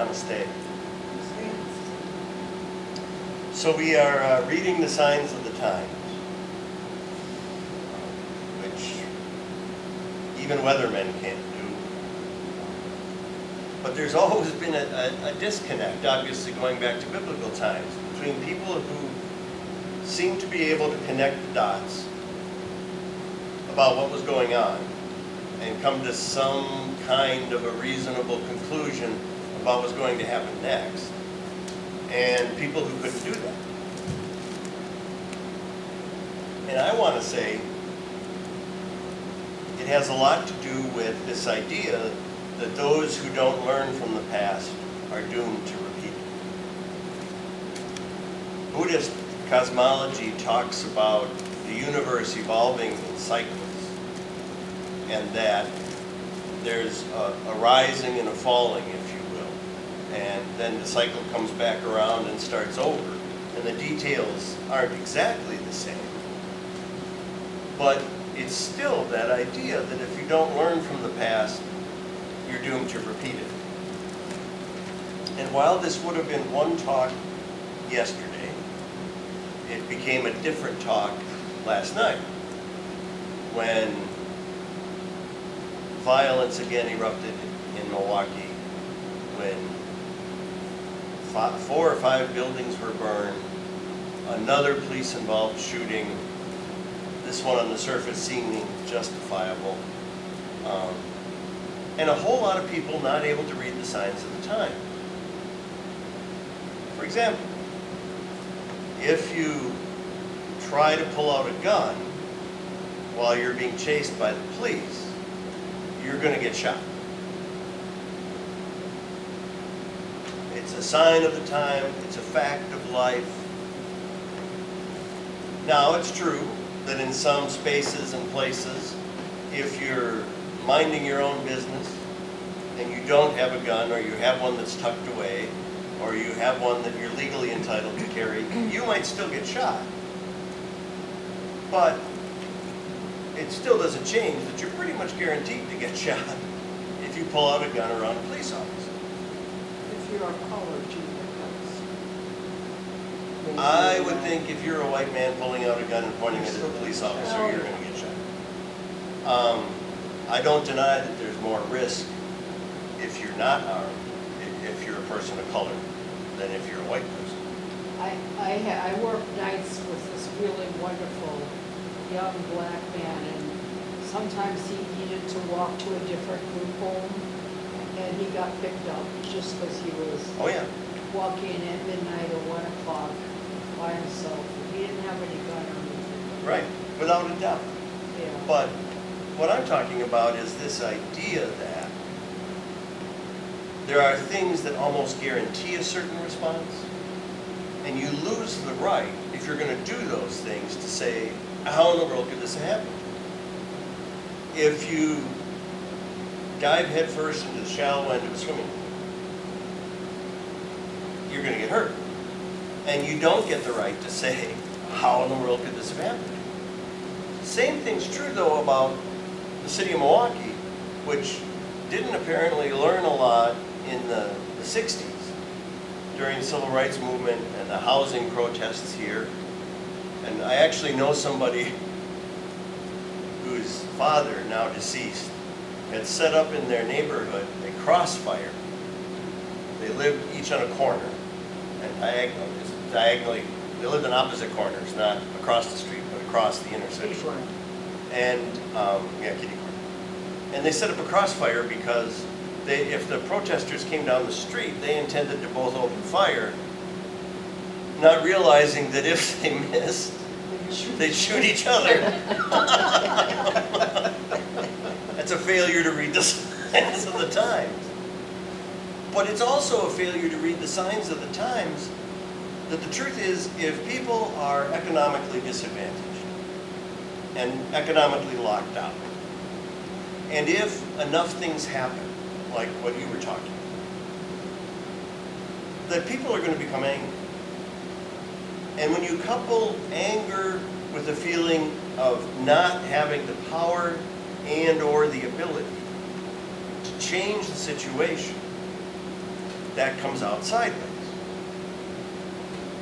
Namaste. So we are reading the signs of the times, which even weathermen can't do. But there's always been a disconnect, obviously going back to biblical times, between people who seem to be able to connect the dots about what was going on and come to some kind of a reasonable conclusion about what's going to happen next, and people who couldn't do that. And I want to say it has a lot to do with this idea that those who don't learn from the past are doomed to repeat it. Buddhist cosmology talks about the universe evolving in cycles, and that there's a rising and a falling, if you will, and then the cycle comes back around and starts over, and the details aren't exactly the same, but it's still that idea that if you don't learn from the past, you're doomed to repeat it. And while this would have been one talk yesterday, it became a different talk last night when violence again erupted in Milwaukee, when 4 or 5 buildings were burned, another police-involved shooting, this one on the surface seeming justifiable, and a whole lot of people not able to read the signs of the time. For example, if you try to pull out a gun while you're being chased by the police, you're going to get shot. It's a sign of the time, it's a fact of life. Now, it's true that in some spaces and places, if you're minding your own business and you don't have a gun, or you have one that's tucked away, or you have one that you're legally entitled to carry, you might still get shot. But it still doesn't change that you're pretty much guaranteed to get shot if you pull out a gun around a police officer. If you're a colored Jew, I would think if you're a white man pulling out a gun and pointing it at a police officer, you're going to get shot. I don't deny that there's more risk if you're not armed, if you're a person of color, than if you're a white person. I worked nights with this really wonderful young black man, and sometimes he needed to walk to a different group home, and he got picked up just because he was walking at midnight or 1 o'clock by himself. He didn't have any gun or anything. Right, without a doubt. Yeah. But what I'm talking about is this idea that there are things that almost guarantee a certain response, and you lose the right, if you're going to do those things, to say, how in the world could this happen? If you dive headfirst into the shallow end of a swimming pool, you're going to get hurt. And you don't get the right to say, how in the world could this have happened? Same thing's true, though, about the city of Milwaukee, which didn't apparently learn a lot in the 60s during the civil rights movement and the housing protests here. And I actually know somebody whose father, now deceased, had set up in their neighborhood a crossfire. They lived each on a corner, and diagonally, they lived in opposite corners, not across the street, but across the intersection. And, kitty corner. And they set up a crossfire because if the protesters came down the street, they intended to both open fire, not realizing that if they missed, they'd shoot each other. That's a failure to read the signs of the times. But it's also a failure to read the signs of the times that the truth is, if people are economically disadvantaged and economically locked out, and if enough things happen, like what you were talking about, that people are going to become angry. And when you couple anger with a feeling of not having the power and or the ability to change the situation, that comes out sideways.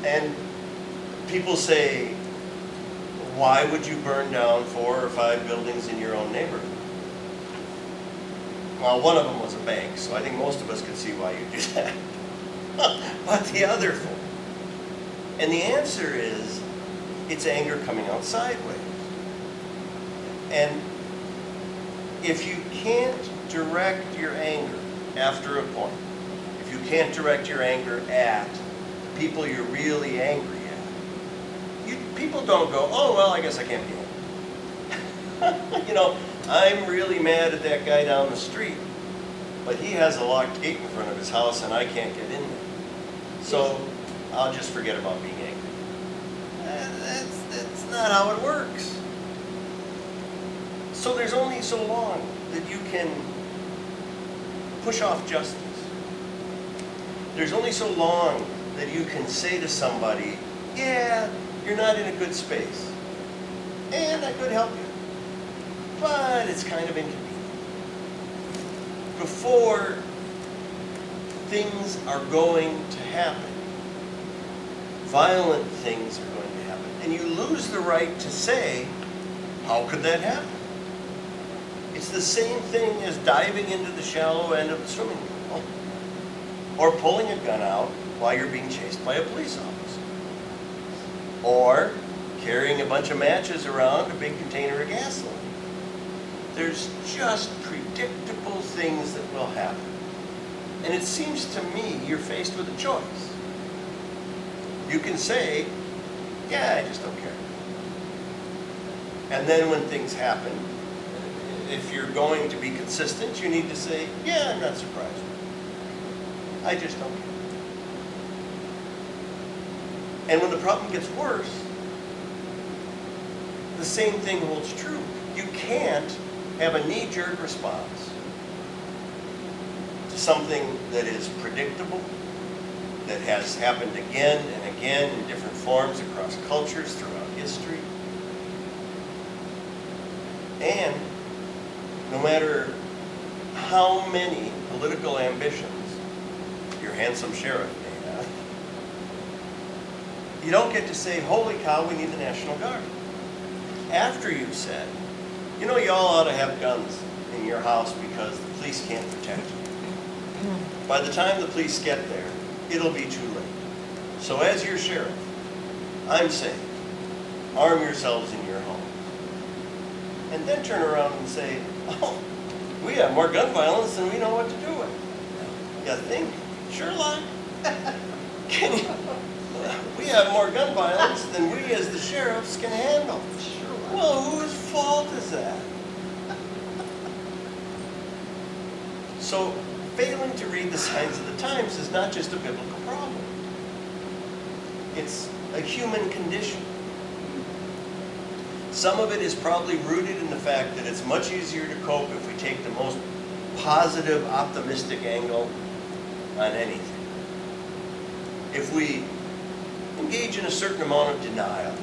And people say, why would you burn down 4 or 5 buildings in your own neighborhood? Well, one of them was a bank, so I think most of us could see why you do that. But the other 4. And the answer is, it's anger coming out sideways. And if you can't direct your anger after a point, if you can't direct your anger at people you're really angry at, people don't go, oh, well, I guess I can't be angry. You know, I'm really mad at that guy down the street, but he has a locked gate in front of his house and I can't get in there. So I'll just forget about being angry. That's not how it works. So there's only so long that you can push off justice. There's only so long that you can say to somebody, yeah, you're not in a good space, and I could help you, but it's kind of inconvenient. Before things are going to happen, violent things are going to happen, and you lose the right to say, how could that happen? It's the same thing as diving into the shallow end of the swimming pool, or pulling a gun out while you're being chased by a police officer, or carrying a bunch of matches around a big container of gasoline. There's just predictable things that will happen. And it seems to me you're faced with a choice. You can say, yeah, I just don't care. And then when things happen, if you're going to be consistent, you need to say, yeah, I'm not surprised. I just don't care. And when the problem gets worse, the same thing holds true. You can't have a knee-jerk response to something that is predictable, that has happened again and again in different forms across cultures throughout history. And no matter how many political ambitions your handsome sheriff may have, you don't get to say, holy cow, we need the National Guard. After you've said, you know, you all ought to have guns in your house because the police can't protect you. By the time the police get there, it'll be too late. So as your sheriff, I'm saying, arm yourselves in your home. And then turn around and say, oh, we have more gun violence than we know what to do with. You think, Sherlock? Can you? We have more gun violence than we as the sheriffs can handle. Well, whose fault is that? So, failing to read the signs of the times is not just a biblical problem. It's a human condition. Some of it is probably rooted in the fact that it's much easier to cope if we take the most positive, optimistic angle on anything. If we engage in a certain amount of denial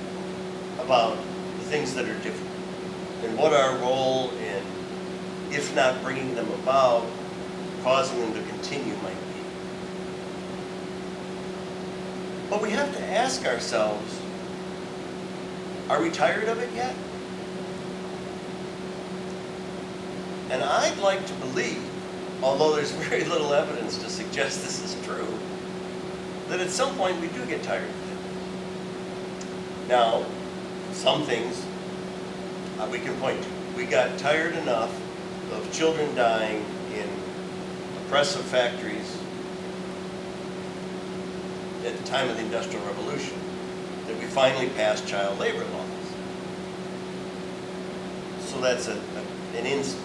about the things that are different and what our role in, if not bringing them about, causing them to continue might be. But we have to ask ourselves, are we tired of it yet? And I'd like to believe, although there's very little evidence to suggest this is true, that at some point we do get tired of it. Now, some things we can point to. We got tired enough of children dying in oppressive factories at the time of the Industrial Revolution that we finally passed child labor laws. So that's an instance.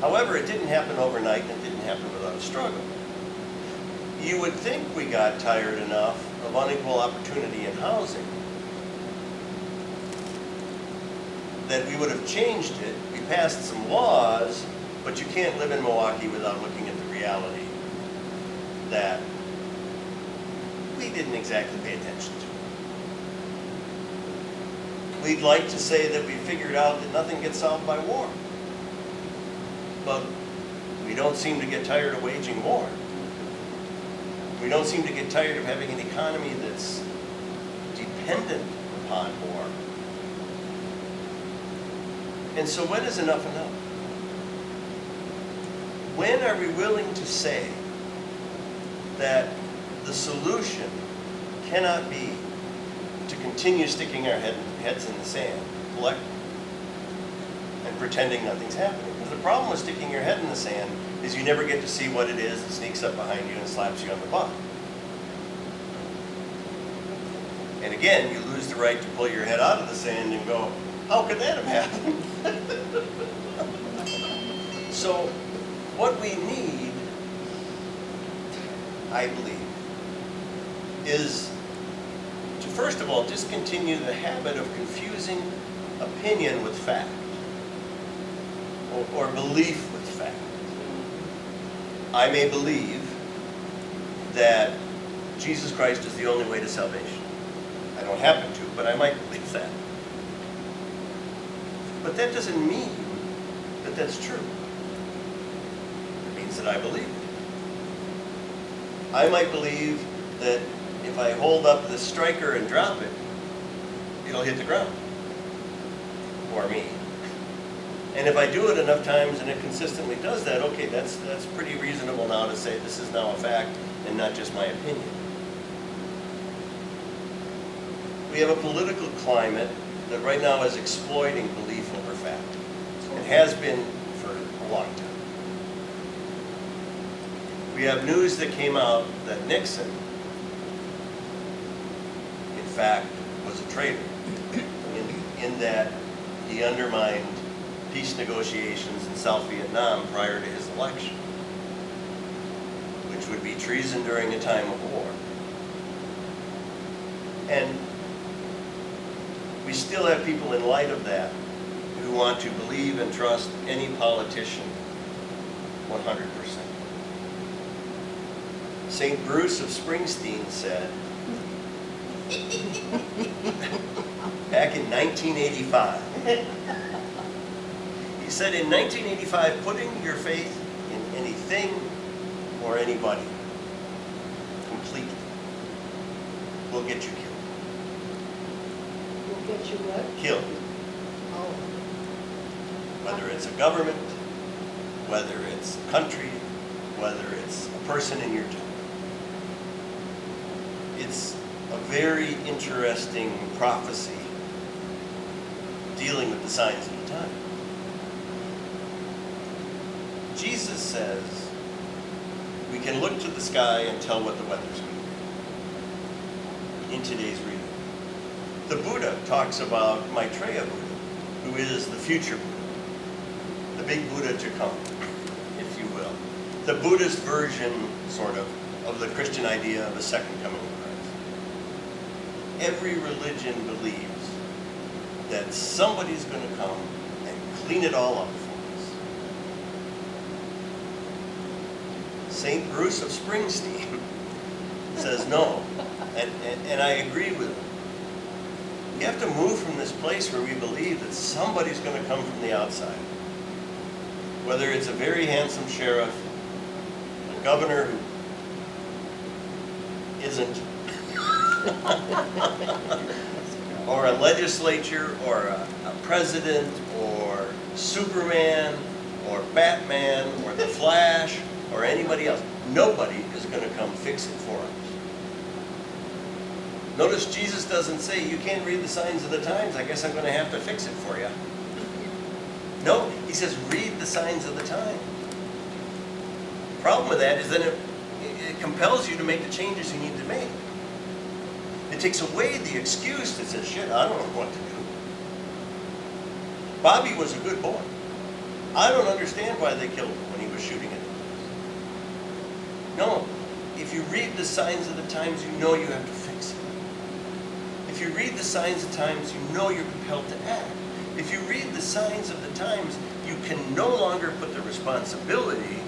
However, it didn't happen overnight and it didn't happen without a struggle. You would think we got tired enough of unequal opportunity in housing that we would have changed it. We passed some laws, but you can't live in Milwaukee without looking at the reality that we didn't exactly pay attention to. We'd like to say that we figured out that nothing gets solved by war. But we don't seem to get tired of waging war. We don't seem to get tired of having an economy that's dependent upon war. And so when is enough enough? When are we willing to say that the solution cannot be to continue sticking our heads in the sand, collectively, and pretending nothing's happening? Because the problem with sticking your head in the sand is you never get to see what it is that sneaks up behind you and slaps you on the butt. And again, you lose the right to pull your head out of the sand and go, how could that have happened? So what we need, I believe, is to first of all discontinue the habit of confusing opinion with fact, or belief with fact. I may believe that Jesus Christ is the only way to salvation. I don't happen to, but I might believe that. But that doesn't mean that that's true. It means that I believe it. I might believe that if I hold up the striker and drop it, it'll hit the ground. Or me. And if I do it enough times and it consistently does that, okay, that's pretty reasonable now to say this is now a fact and not just my opinion. We have a political climate that right now is exploiting belief over fact. It has been for a long time. We have news that came out that Nixon, in fact, was a traitor in that he undermined peace negotiations in South Vietnam prior to his election, which would be treason during a time of war. And we still have people in light of that who want to believe and trust any politician 100%. St. Bruce of Springsteen said, back in 1985, he said, in 1985, putting your faith in anything or anybody completely will get you killed. Will get you what? Killed. Oh. Whether it's a government, whether it's a country, whether it's a person in your town. It's a very interesting prophecy dealing with the signs of the time. Jesus says we can look to the sky and tell what the weather's going to be in today's reading. The Buddha talks about Maitreya Buddha, who is the future Buddha, the big Buddha to come, if you will. The Buddhist version, sort of the Christian idea of a second coming of Christ. Every religion believes that somebody's going to come and clean it all up for us. St. Bruce of Springsteen says no, and I agree with him. We have to move from this place where we believe that somebody's going to come from the outside. Whether it's a very handsome sheriff, a governor who isn't, or a legislature, or a president, or Superman, or Batman, or the Flash, or anybody else. Nobody is going to come fix it for us. Notice Jesus doesn't say, you can't read the signs of the times, I guess I'm going to have to fix it for you. No, he says, read the signs of the time. The problem with that is that it compels you to make the changes you need to make. It takes away the excuse that says, shit, I don't know what to do. Bobby was a good boy. I don't understand why they killed him when he was shooting at them. No, if you read the signs of the times, you know you have to fix it. If you read the signs of times, you know you're compelled to act. If you read the signs of the times, you can no longer put the responsibility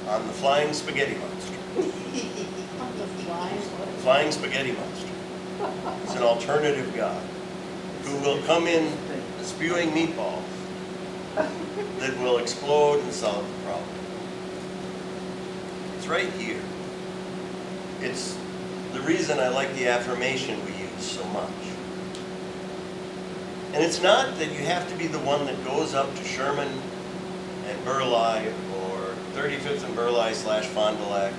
on the flying spaghetti monster. Flying spaghetti monster. It's an alternative God who will come in spewing meatballs that will explode and solve the problem. It's right here. It's the reason I like the affirmation we use so much. And it's not that you have to be the one that goes up to Sherman and Burleigh or 35th and Burleigh / Fond du Lac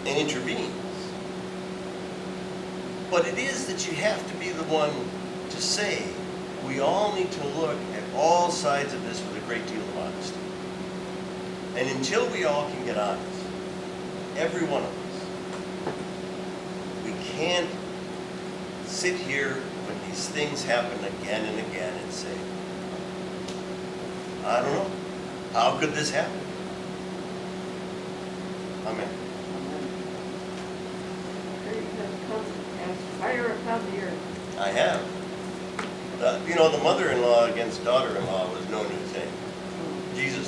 and intervenes. But it is that you have to be the one to say, we all need to look at all sides of this with a great deal of honesty. And until we all can get honest, every one of us, we can't sit here when these things happen again and again and say, I don't know, how could this happen? Amen. Fire upon the earth. I have. The mother-in-law against daughter-in-law was no new thing. Jesus